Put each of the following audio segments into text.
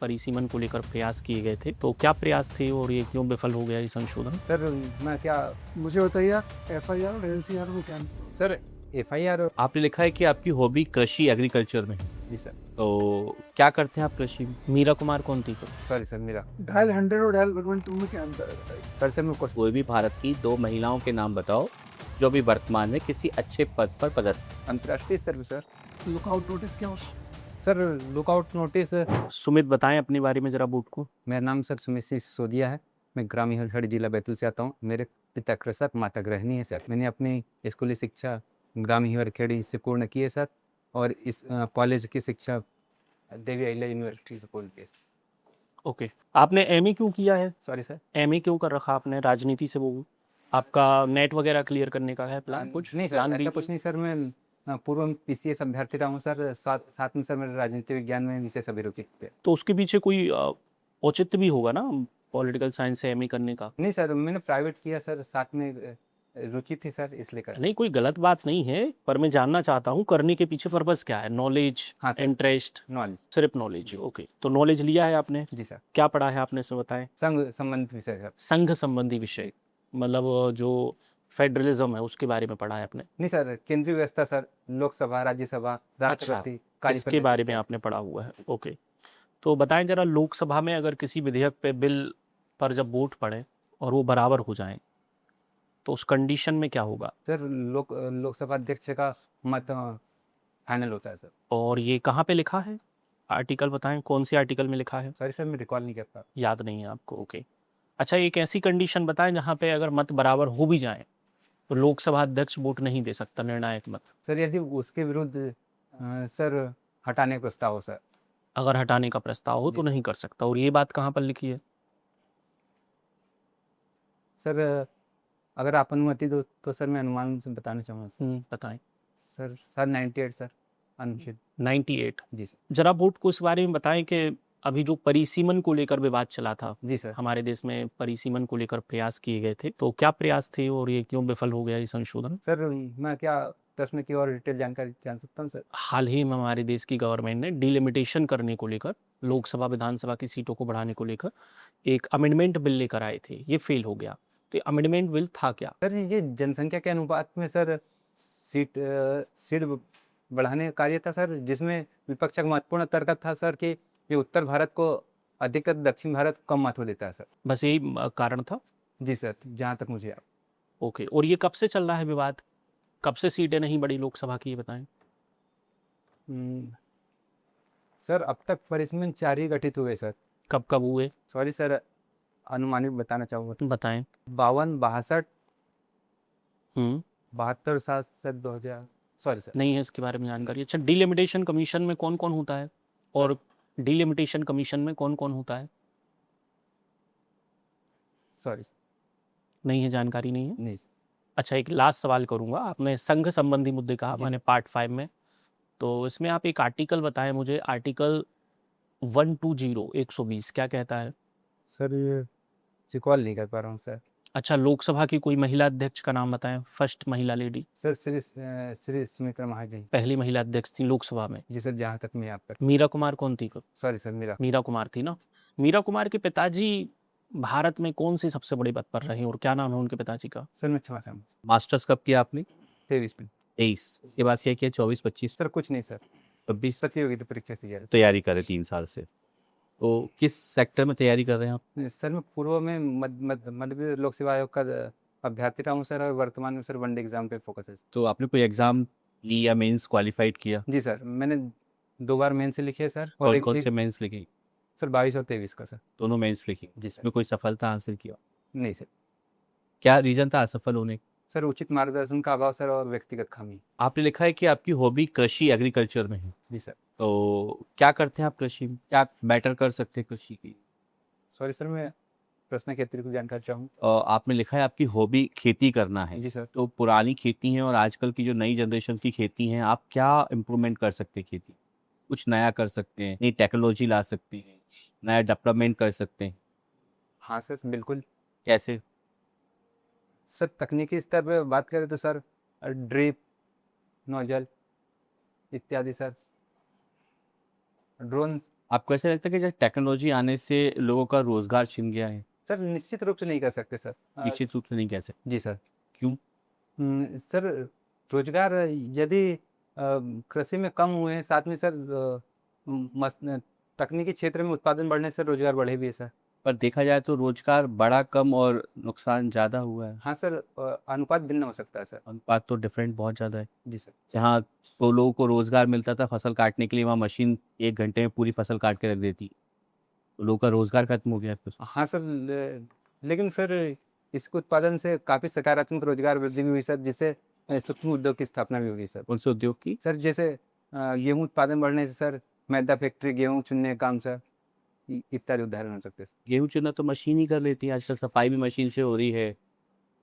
परिसीमन को लेकर प्रयास किए गए थे, तो क्या प्रयास थे और ये क्यों विफल हो गया ये संशोधन? सर मैं क्या मुझे बताइए आप एफआईआर और एनसीआर में क्या अंतर है? सर एफआईआर आपने लिखा है कि आपकी हॉबी कृषि एग्रीकल्चर में है, जी सर तो क्या करते हैं आप कृषि में? मीरा कुमार कौन थी? सॉरी सर मेरा डायल 100 और डायल 112 में क्या अंतर है बताइए? सर मैं कुछ कोई भी भारत की 2 महिलाओं के नाम बताओ जो भी वर्तमान में किसी अच्छे पद पर पदस्थ। अंतर्राष्ट्रीय स्तर पर सर लुकआउट नोटिस क्या होता है? सर लुकआउट नोटिस सुमित बताएं अपने बारे में जरा बूट को। मेरा नाम सर सुमित सिंह सिसोदिया है। मैं ग्रामीण हरिहर जिला बैतूल से आता हूँ। मेरे पिता कृषक माता गृहिणी है सर। मैंने अपनी स्कूली शिक्षा ग्रामीण हरिखेड़ी से पूर्ण की है सर और इस कॉलेज की शिक्षा देवी अहिल्या यूनिवर्सिटी से पूर्ण की है। ओके, आपने एमए क्यों किया है? सॉरी सर एमए क्यों कर रखा आपने राजनीति से? वो आपका नेट वगैरह क्लियर करने का है प्लान? कुछ नहीं प्लान सर बी? ऐसा कुछ नहीं सर। मैं पूर्व में पीसीएस अभ्यर्थी रहा हूँ सर। साथ में सर मेरे राजनीति विज्ञान में विशेष अभिरुचि थे। तो उसके पीछे कोई औचित्य भी होगा ना पॉलिटिकल साइंस से एमए करने का? नहीं सर मैंने प्राइवेट किया सर। साथ में रुचि थी सर इसलिए कर। नहीं, कोई गलत बात नहीं है, पर मैं जानना चाहता हूँ करने के पीछे पर्पस क्या है? नॉलेज, हाँ सर इंटरेस्ट? नॉलेज सिर्फ नॉलेज? ओके, तो नॉलेज लिया है आपने? जी सर। क्या पढ़ा है आपने, इसमें बताएं। संघ संबंधित विषय सर। संघ संबंधी विषय मतलब जो फेडरलिज्म है उसके बारे में पढ़ा है आपने? नहीं सर केंद्रीय व्यवस्था सर। लोकसभा राज्यसभा राष्ट्रपति इसके बारे में आपने पढ़ा हुआ है। ओके, तो बताएं जरा, लोकसभा में अगर किसी विधेयक पे बिल पर जब वोट पड़े और वो बराबर हो जाए तो उस कंडीशन में क्या होगा? सर लोकसभा अध्यक्ष का मत फाइनल होता है सर। और ये कहाँ पे लिखा है? आर्टिकल बताएं, कौन से आर्टिकल में लिखा है? सॉरी सर मैं रिकॉल नहीं कर पा। याद नहीं है आपको? ओके, अच्छा, एक ऐसी कंडीशन बताएं जहाँ पे अगर मत बराबर हो भी जाए तो लोकसभा अध्यक्ष वोट नहीं दे सकता, निर्णायक मत। सर यदि उसके विरुद्ध सर हटाने का प्रस्ताव हो सर। अगर हटाने का प्रस्ताव हो तो जी सर। नहीं कर सकता। और ये बात कहाँ पर लिखी है? सर अगर आप अनुमति दो तो सर मैं अनुमान से बताना चाहूँगा सर। बताएं। सर 98 सर अनुच्छेद 98? जी सर। जरा वोट को इस बारे में बताएं कि अभी जो परिसीमन को लेकर विवाद चला था, जी सर। हमारे देश में परिसीमन को लेकर प्रयास किए गए थे, तो क्या प्रयास थे और ये क्यों विफल हो गया ये संशोधन? सर मैं क्या प्रश्न की और डिटेल जानकारी जान सकता हूँ सर? हाल ही में हमारे देश की गवर्नमेंट ने डिलिमिटेशन करने को लेकर, लोकसभा विधानसभा की सीटों को बढ़ाने को लेकर एक अमेंडमेंट बिल लेकर आए थे, ये फेल हो गया। तो ये अमेंडमेंट बिल था क्या? सर ये जनसंख्या के अनुपात में सर सीट बढ़ाने का कार्य था सर, जिसमें विपक्ष का महत्वपूर्ण तर्क था सर कि ये उत्तर भारत को अधिक दक्षिण भारत को कम महत्व देता है सर। बस यही कारण था? जी सर जहाँ तक मुझे याद। ओके, और ये कब से चल रहा है विवाद? कब से सीटें नहीं बढ़ी लोकसभा की, ये बताएं। सर अब तक परिसमन 4 ही गठित हुए सर। कब कब हुए? सॉरी सर अनुमानित बताना चाहूँगा। बताएं। 52 62 हम्म 72 7 सर 2000। सॉरी सर नहीं है इसके बारे में जानकारी। अच्छा, डिलिमिटेशन कमीशन में कौन कौन होता है? और डिलिमिटेशन कमीशन में कौन कौन होता है? सॉरी नहीं है, जानकारी नहीं है। नहीं सर। अच्छा, एक लास्ट सवाल करूंगा। आपने संघ संबंधी मुद्दे कहा, जी मैंने पार्ट 5 में, तो इसमें आप एक आर्टिकल बताएं मुझे, आर्टिकल 120 क्या कहता है? सर ये रिकॉल नहीं कर पा रहा हूँ सर। अच्छा, लोकसभा की कोई महिला अध्यक्ष का नाम बताएं, फर्स्ट महिला लेडी, सर श्री सुमित्रा महाजन। पहली महिला अध्यक्ष थी लोकसभा में। जी सर जहाँ तक मैं याद कर। मीरा कुमार कौन थी? सॉरी सर मेरा मीरा कुमार थी ना? मीरा कुमार के पिताजी भारत में कौन से सबसे बड़े पद पर रहे और क्या नाम है उनके पिताजी का? सर मैं क्षमा चाहूँगा। मास्टर्स कब किया आपने? 23 में 23 के बाद क्या किया? 24 25 सर कुछ नहीं सर। 26 प्रतियोगिता परीक्षा से गया तैयारी कर रहे 3 साल से। तो किस सेक्टर में तैयारी कर रहे हैं आप? सर मैं पूर्व में मध्य प्रदेश लोक सेवा आयोग का अभ्यर्थी रहा हूँ सर और वर्तमान में सर वनडे एग्जाम पे फोकस है। तो आपने कोई एग्जाम ली या मेंस क्वालिफाइड किया? जी सर मैंने 2 बार मेंस लिखे सर और कौन एक, कौन एक से मेंस लिखी? सर 22 और 23 का सर। दोनों मेंस लिखी? जी सर। इसमें कोई सफलता हासिल किया? नहीं सर। क्या रीजन था असफल होने का? सर उचित मार्गदर्शन का अभाव सर और व्यक्तिगत खामी। आपने लिखा है कि आपकी हॉबी कृषि एग्रीकल्चर में है, जी सर। तो क्या करते हैं आप कृषि में? क्या बेटर कर सकते हैं कृषि की? सॉरी सर मैं प्रश्न के अतिरिक्त जानकारी चाहूँ। आपने लिखा है आपकी हॉबी खेती करना है। जी सर। तो पुरानी खेती है और आजकल की जो नई जनरेशन की खेती है, आप क्या इम्प्रूवमेंट कर सकते हैं खेती? कुछ नया कर सकते हैं, नई टेक्नोलॉजी ला सकते हैं, नया डेवलपमेंट कर सकते हैं। हाँ सर बिल्कुल। कैसे? सर तकनीकी स्तर पे बात करें तो सर ड्रिप नोजल इत्यादि सर ड्रोन आपको ऐसा लगता है कि जब टेक्नोलॉजी आने से लोगों का रोजगार छिन गया है? सर निश्चित रूप से नहीं कर सकते सर। निश्चित रूप से नहीं कह सकते। जी सर। क्यों? सर रोजगार यदि कृषि में कम हुए हैं, साथ में सर तकनीकी क्षेत्र में उत्पादन बढ़ने से रोजगार बढ़े भी है सर। पर देखा जाए तो रोजगार बढ़ा कम और नुकसान ज़्यादा हुआ है। हाँ सर, अनुपात भिन्न हो सकता है सर। अनुपात तो डिफरेंट बहुत ज़्यादा है। जी सर। जहाँ तो लोगों को रोजगार मिलता था फसल काटने के लिए, वहाँ मशीन 1 घंटे में पूरी फसल काट के रख देती, तो लोगों का रोजगार खत्म हो गया फिर। हाँ सर, लेकिन फिर इसके उत्पादन से काफ़ी सकारात्मक रोजगार वृद्धि भी हुई सर, जिससे सूक्ष्म उद्योग की स्थापना भी होगी सर। कौन से उद्योग की? सर जैसे गेहूँ उत्पादन बढ़ने से सर मैदा फैक्ट्री, गेहूँ चुनने का काम सर, इत्यादि उदाहरण हो सकते हैं सर। गेहूँ चुना तो मशीन ही कर लेती है आजकल, सफाई भी मशीन से हो रही है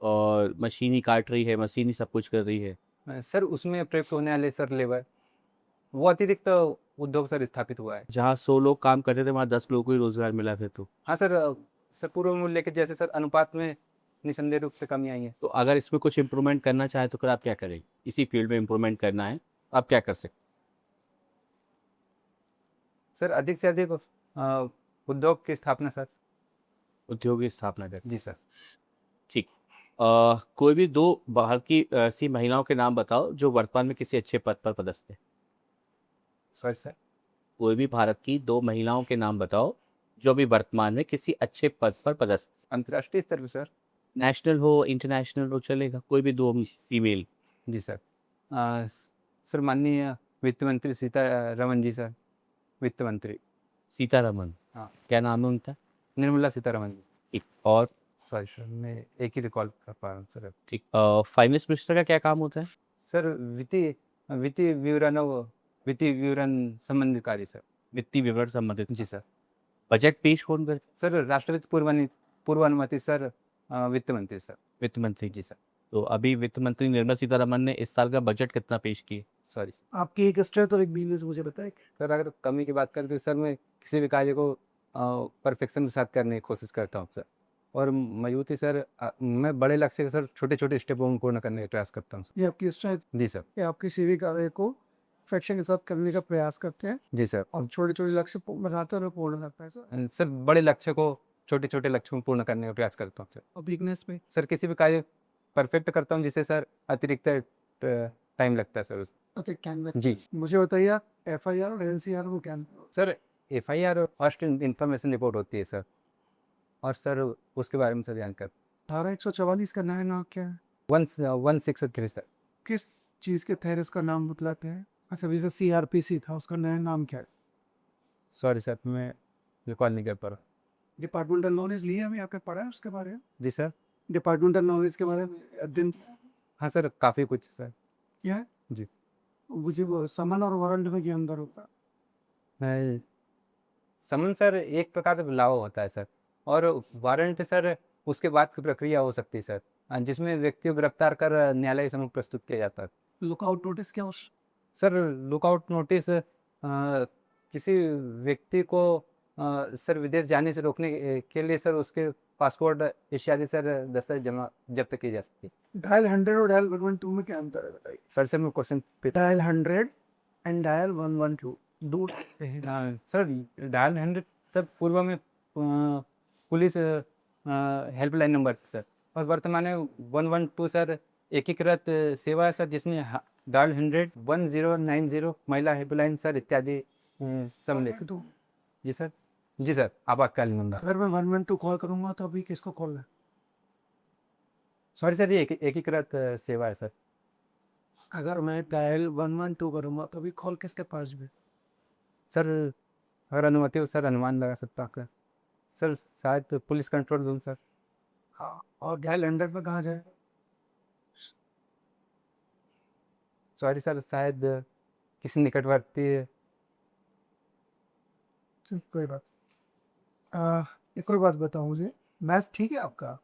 और मशीन ही काट रही है, मशीन ही सब कुछ कर रही है। सर उसमें प्रयुक्त होने वाले सर लेबर, वो अतिरिक्त उद्योग सर स्थापित हुआ है। जहाँ 100 लोग काम करते थे वहाँ 10 लोगों को ही रोजगार मिला फिर तो। हाँ सर, सर पूर्व मूल्य के जैसे सर अनुपात में निसंदेह रूप से कमी आई है। तो अगर इसमें कुछ इम्प्रूवमेंट करना चाहे तो फिर आप क्या करेंगे? इसी फील्ड में इम्प्रूवमेंट करना है, आप क्या कर सकते? सर अधिक से अधिक उद्योग की स्थापना सर। उद्योग की स्थापना करें। जी सर। ठीक। कोई भी 2 बाहर की ऐसी महिलाओं के नाम बताओ जो वर्तमान में किसी अच्छे पद पर पदस्थ है। Sorry sir. कोई भी भारत की 2 महिलाओं के नाम बताओ जो अभी वर्तमान में किसी अच्छे पद पर पदस्थ। अंतर्राष्ट्रीय स्तर पर सर। नेशनल हो, इंटरनेशनल हो, चलेगा, कोई भी 2 फीमेल। जी सर। सर माननीय वित्त मंत्री सीतारमन जी सर, वित्त मंत्री। सीतारमन। हाँ। क्या नाम है उनका? निर्मला सीतारमन जी। ठीक। और सॉरी सर, मैं एक ही रिकॉल कर पा रहा हूँ सर। ठीक, फाइनेंस मिनिस्टर का क्या काम होता है? सर वित्तीय वित्तीय विवरण संबंधित कार्य सर। वित्तीय विवरण संबंधित। जी सर। बजट पेश कौन करता है? सर राष्ट्रपति पूर्वानुमति सर, वित्त मंत्री सर। वित्त मंत्री। जी सर। तो अभी वित्त मंत्री निर्मला सीतारमन ने इस साल का बजट कितना पेश किया? Sorry sir. आपकी एक स्ट्रेंथ और एक वीकनेस मुझे बताएं। सर अगर कमी की बात करें तो सर मैं किसी भी कार्य को परफेक्शन के साथ करने की कोशिश करता हूँ सर। और मजबूती सर, मैं बड़े लक्ष्य के सर छोटे छोटे स्टेपों में पूर्ण करने का प्रयास करता हूँ सर। ये आपकी स्ट्रेंथ जी सर। है, आपकी सीवी कार्य को परफेक्शन के साथ करने का प्रयास करते हैं जी सर। और छोटे छोटे लक्ष्य बनाते हैं और पूर्ण करता है सर। सर बड़े लक्ष्य को छोटे छोटे लक्ष्यों में पूर्ण करने का प्रयास करता हूँ सर। और वीकनेस में सर किसी भी कार्य परफेक्ट करता हूँ जिससे सर अतिरिक्त टाइम लगता है सर अधिक टाइम में। जी। मुझे बताइए FIR और NCR को क्या sir FIR first information report होती है सर, और सर उसके बारे में सर जानकर। धारा 144 का नया नाम क्या है? 163 सर। किस चीज़ के तहत उसका नाम बतलाते हैं? अच्छा, जैसे CRPC था, उसका नया नाम क्या है? सॉरी सर, मैं रिकॉल नहीं कर पा रहा। डिपार्टमेंटल नॉलेज लिया हमें, आपने पढ़ा है उसके बारे में? जी सर। डिपार्टमेंटल नॉलेज के बारे में अध्ययन हाँ सर, काफ़ी कुछ सर। किया है? जी। मुझे वो समन और वारंट में क्या अंदर होता है? समन सर एक प्रकार से लावा होता है सर, और वारंट सर उसके बाद की प्रक्रिया हो सकती है सर, जिसमें व्यक्ति को गिरफ्तार कर न्यायालय के समक्ष प्रस्तुत किया जाता है। लुकआउट नोटिस क्या उस? सर लुकआउट नोटिस किसी व्यक्ति को सर विदेश जाने से रोकने के लिए सर उसके पासपोर्ट इत्यादि सर दस्तावेज जब्त किए जा सकते हैं। डायल 100 और डायल 112 में क्या अंतर है बताइए? सर मैं क्वेश्चन डायल 100 एंड डायल 112 दो रहते हैं। सर डायल 100 सर पूर्व में पुलिस हेल्पलाइन नंबर था सर, और वर्तमान में 112 सर एकीकृत सेवा है सर, जिसमें डायल 100 1090 महिला हेल्पलाइन सर इत्यादि सम्मिलित। तो जी सर। जी सर, आपातकालीन नंबर। अगर मैं 112 कॉल करूंगा तो अभी किसको कॉल है? सॉरी सर, ये एकीकृत सेवा है सर। अगर मैं डायल 112 करूंगा तो अभी कॉल किसके पास भी? सर अगर अनुमति हो सर अनुमान लगा सकता हूँ सर, शायद पुलिस कंट्रोल रूम सर। हाँ, और डायल 100 पे कहाँ जाए? सॉरी सर, शायद किसी निकटवर्ती। चल, कोई बात। एक और बात बताओ मुझे, मैथ्स ठीक है आपका?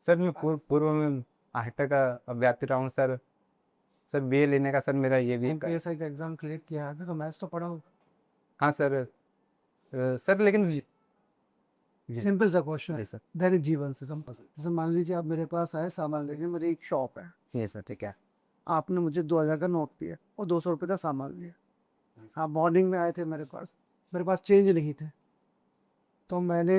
सर मैं पूर्व में हाईटेक का अभ्यर्थी रहा हूँ सर। सर BA लेने का सर मेरा ये भी है। PSI का एग्जाम क्लियर किया है तो मैथ्स तो पढ़ा होगा। हाँ सर। सर लेकिन सिंपल सा क्वेश्चन है जी सर। दैनिक जीवन से संपर्क। जैसे मान लीजिए आप मेरे पास आए सामान लेके, मेरी एक शॉप है, ये सर ठीक है। आपने मुझे 2000 का नोट दिया और 200 रुपये का सामान लिया। आप मॉर्निंग में आए थे मेरे पास, मेरे पास चेंज नहीं थे, तो मैंने,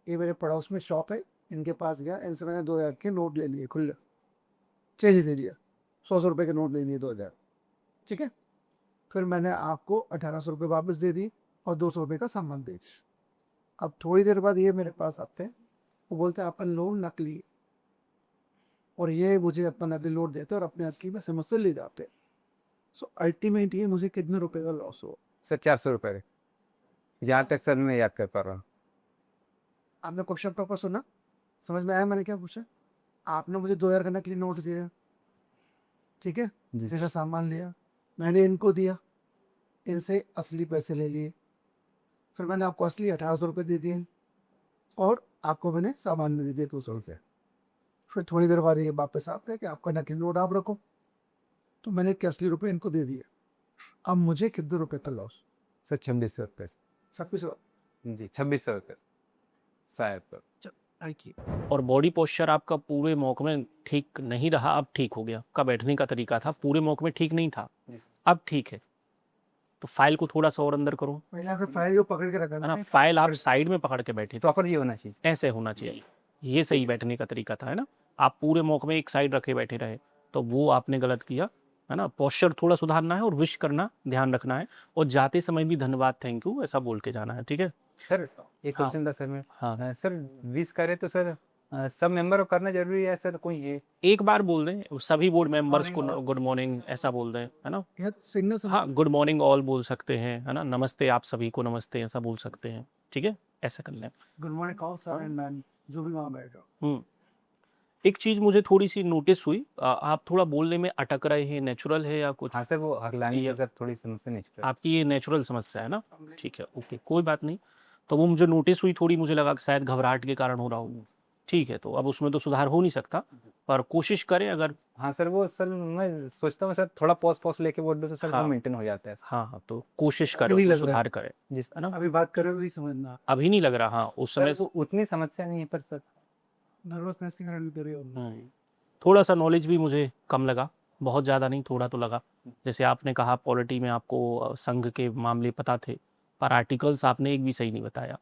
ये मेरे पड़ोस में शॉप है, इनके पास गया, इनसे मैंने 2000 के नोट ले लिए खुले, चेंज दे दिया, 100 रुपये के नोट ले लिए 2000, ठीक है। फिर मैंने आपको 1800 रुपये वापस दे दी और 200 रुपये का सामान दे दिया। अब थोड़ी देर बाद ये मेरे पास आते हैं, वो बोलते हैं अपन लोन नकली है, और ये मुझे अपना नकली नोट देते और अपने हाथ की पैसे मुझसे ले जाते। सो अल्टीमेट ये मुझे कितने रुपए का लॉस हो। सर 400 रुपये, जहाँ तक सर मैं याद कर पा रहा हूँ। आपने क्वेश्चन प्रॉपर सुना, समझ में आया मैंने क्या पूछा? आपने मुझे 2000 का नकली नोट दिया, ठीक है, जी जैसा सामान लिया, मैंने इनको दिया, इनसे असली पैसे ले लिए, फिर मैंने आपको असली 1800 रुपये दे दिए और आपको मैंने सामान दे दिए 200 से। फिर थोड़ी देर बाद ये वापस आते हैं कि आपका नकली नोट आप रखो, तो मैंने के असली रुपये इनको दे दिए। अब मुझे कितने रुपये का लॉस? सर 2600 रुपये सब कुछ जी, 2600 रुपये शायद पर। और बॉडी पोस्चर आपका पूरे मौके में ठीक नहीं रहा, अब ठीक हो गया। आपका बैठने का तरीका था पूरे मौके में ठीक नहीं था, जी सर। अब ठीक है। तो फाइल को थोड़ा सा और अंदर करो, मैंने आपने फाइल को पकड़ के रखा है ना। था। फाइल आप साइड में पकड़ के बैठे थे, प्रॉपर ये होना चाहिए। ऐसे होना चाहिए, ये सही बैठने का तरीका था, है ना। आप पूरे मौके में एक साइड रखे बैठे रहे, तो वो आपने गलत किया, है ना। पोस्चर थोड़ा सुधारना है और विश करना ध्यान रखना है, और जाते समय भी धन्यवाद, थैंक यू ऐसा बोल के जाना है, ठीक है। सर एक हाँ। क्वेश्चन था सर मैं, हाँ, सर विश करे तो सर सब मेंबर को करना जरूरी है सर? कोई ये एक बार बोल दें सभी बोर्ड मेंबर्स को गुड मॉर्निंग ऐसा बोल दें, है ना। यह सिग्नल से हाँ, गुड मॉर्निंग ऑल बोल सकते हैं, है ना। नमस्ते आप सभी को नमस्ते ऐसा बोल सकते हैं, ठीक है, ऐसा कर लें। Good morning call sir and ma'am, जो भी वहाँ बैठो। एक चीज़ मुझे थोड़ी सी नोटिस हुई, आप थोड़ा बोलने में अटक रहे हैं, नेचुरल है या कुछ? हाँ सर, वो हर लाइन ये- में सर थोड़ी समस्या नहीं है। आपकी ये नेचुरल समस्या है ना, ठीक है, ओके, कोई बात नहीं। तो वो मुझे नोटिस हुई थोड़ी, मुझे लगा कि शायद घबराहट के कारण हो रहा हो, ठीक है। तो अब उसमें तो सुधार हो नहीं सकता, पर कोशिश करें अगर। हाँ सर, वो सर मैं सोचता हूँ सर थोड़ा पॉज लेके बोल दो तो सर हाँ। वो मेंटेन हो जाता है सर। हाँ, तो कोशिश करें, नहीं लग उसको रहा है। सुधार करें, जी सर। है ना। अभी बात कर रहे हो नहीं समझना, अभी नहीं लग रहा, हाँ उस समय सर वो उतनी समस्या नहीं है पर सर नर्वसनेस के कारण कर रहे हो। थोड़ा सा नॉलेज भी मुझे कम लगा, बहुत ज़्यादा नहीं, थोड़ा तो लगा। जैसे आपने कहा पॉलिटी में आपको संघ के मामले पता थे, पर आर्टिकल्स आपने एक भी सही नहीं बताया,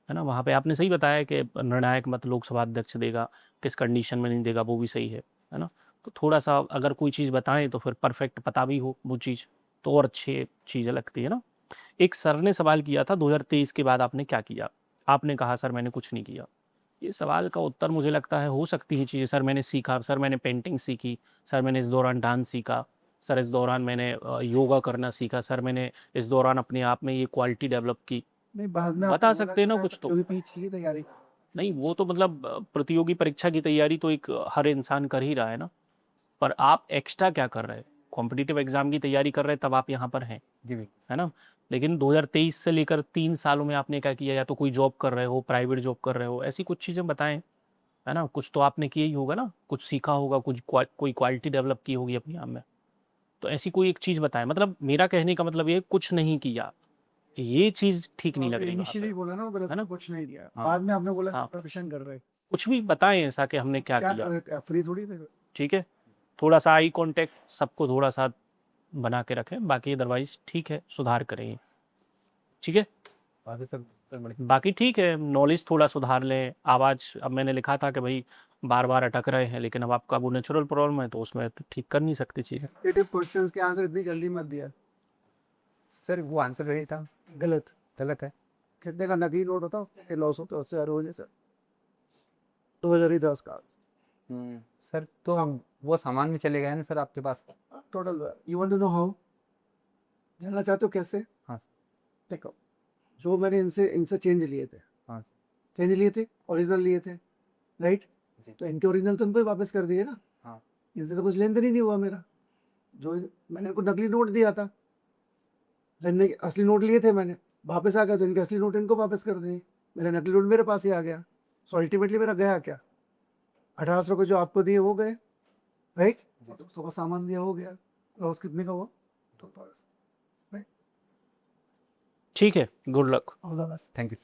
है ना। वहाँ पे आपने सही बताया कि निर्णायक मत लोकसभा अध्यक्ष देगा, किस कंडीशन में नहीं देगा, वो भी सही है ना। तो थोड़ा सा अगर कोई चीज़ बताएं तो फिर परफेक्ट पता भी हो वो चीज़, तो और अच्छी चीज़ें लगती है ना। एक सर ने सवाल किया था 2023 के बाद आपने क्या किया, आपने कहा सर मैंने कुछ नहीं किया। ये सवाल का उत्तर मुझे लगता है हो सकती है चीज़ें, सर मैंने सीखा, सर मैंने पेंटिंग सीखी, सर मैंने इस दौरान डांस सीखा, सर इस दौरान मैंने योगा करना सीखा, सर मैंने इस दौरान अपने आप में ये क्वालिटी डेवलप की। नहीं, बाद में बता आपको सकते हैं ना बोला कुछ तो। कि पीछे की तैयारी। नहीं वो तो मतलब प्रतियोगी परीक्षा की तैयारी तो एक हर इंसान कर ही रहा है ना, पर आप एक्स्ट्रा क्या कर रहे हैं, कॉम्पिटिटिव एग्जाम की तैयारी कर रहे हैं तब आप यहाँ पर हैं, जी भी। है ना। लेकिन 2023 से लेकर 3 सालों में आपने क्या किया, या तो कोई जॉब कर रहे हो, प्राइवेट जॉब कर रहे हो, ऐसी कुछ चीज़ें बताएं, है ना। कुछ तो आपने किया ही होगा ना, कुछ सीखा होगा, कुछ कोई क्वालिटी डेवलप की होगी अपने आप में, तो ऐसी कोई एक चीज़ बताएं। मतलब मेरा कहने का मतलब ये कुछ नहीं किया, ये चीज़ ठीक नहीं लग रही वहाँ इनिशियली पे। बोला ना, वो गलत है ना? कुछ नहीं दिया, हाँ। बाद में आपने बोला हाँ। प्रोफेशन कर रहे। कुछ भी बताएं ऐसा कि हमने क्या क्या किया, कर रहे थे? फ्री थोड़ी थे। ठीक है। थोड़ा सा आई कांटेक्ट सबको थोड़ा सा बना के रखें, बाकी अदरवाइज ठीक है, सुधार करें, ठीक है। बाकी सब बाकी ठीक है, नॉलेज थोड़ा सुधार लें। आवाज़, अब मैंने लिखा था कि भाई बार बार अटक रहे हैं, लेकिन अब आपका वो नेचुरल प्रॉब्लम है तो उसमें तो ठीक कर नहीं सकती चीज़ें। क्वेश्चंस के आंसर इतनी जल्दी मत दिया, सर वो आंसर वही था, गलत। गलत है। कितने का नकली नोट होता है, लॉस होता है उससे हर रोज सर 2010 का सर तो वो सामान में चले गए ना सर आपके पास। Total. You want to know how, जानना चाहते हो कैसे? हाँ सर। देखो, जो मैंने इनसे चेंज लिए थे, हाँ सर। चेंज लिए थे, ओरिजिनल लिए थे, राइट। जी। तो इनके ओरिजिनल तो उनको ही वापस कर दिए ना। हाँ। इनसे तो कुछ लेन देन ही नहीं हुआ मेरा, जो मैंने इनको नकली नोट दिया था, इनने असली नोट लिए थे, मैंने वापस आ गया तो इनके असली नोट इनको वापस कर दिए, मेरा नकली नोट मेरे पास ही आ गया। सो अल्टीमेटली मेरा गया क्या, 1800 रुपये जो आपको दिए वो गए, राइट। दोस्तों का सामान दिया हो गया, लॉस कितने का हुआ? 2000। ठीक है, good luck. All the best. Thank you.